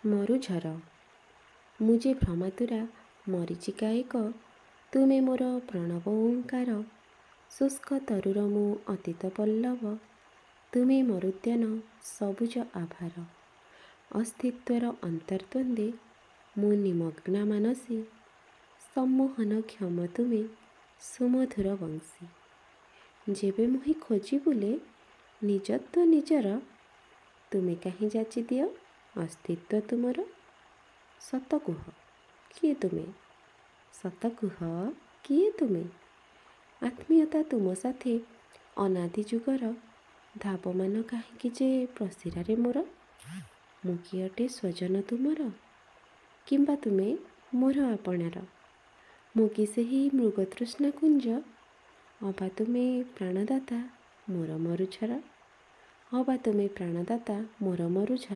ମରୁଝର ମୁଁ ଯେ ଭ୍ରମାତୁରା ମରିଚିକା ଏକ, ତୁମେ ମୋର ପ୍ରଣବ ଓଙ୍କାର। ଶୁଷ୍କ ତରୁର ମୁଁ ଅତୀତ ପଲ୍ଲବ, ତୁମେ ମରୁଦ୍ୟାନ ସବୁଜ ଆଭାର। ଅସ୍ତିତ୍ୱର ଅନ୍ତର୍ଦ୍ୱନ୍ଦ୍ୱେ ମୁଁ ନିମଗ୍ନା ମାନସୀ, ସମ୍ମୋହନ କ୍ଷମ ତୁମେ ସୁମଧୁର ବଂଶୀ। ଯେବେ ମୁହିଁ ଖୋଜି ବୁଲେ ନିଜତ୍ୱ ନିଜର, ତୁମେ କାହିଁ ଯାଚିଦିଅ ଅସ୍ତିତ୍ୱ ତୁମର। ସତ କୁହ କିଏ ତୁମେ, ସତ କୁହ କିଏ ତୁମେ। ଆତ୍ମୀୟତା ତୁମ ସାଥେ ଅନାଦି ଯୁଗର, ଧାବମାନ କାହିଁକି ଯେ ପ୍ରଶିରାରେ ମୋର। ମୁଁ କି ଅଟେ ସ୍ୱଜନ ତୁମର, କିମ୍ବା ତୁମେ ମୋର ଆପଣାର। ମୁଁ କି ସେହି ମୃଗତୃଷ୍ଣା କୁଞ୍ଜ, ଅବା ତୁମେ ପ୍ରାଣଦାତା ମୋର ମରୁଝର। ଅବା ତୁମେ ପ୍ରାଣଦାତା ମୋର ମରୁଝର।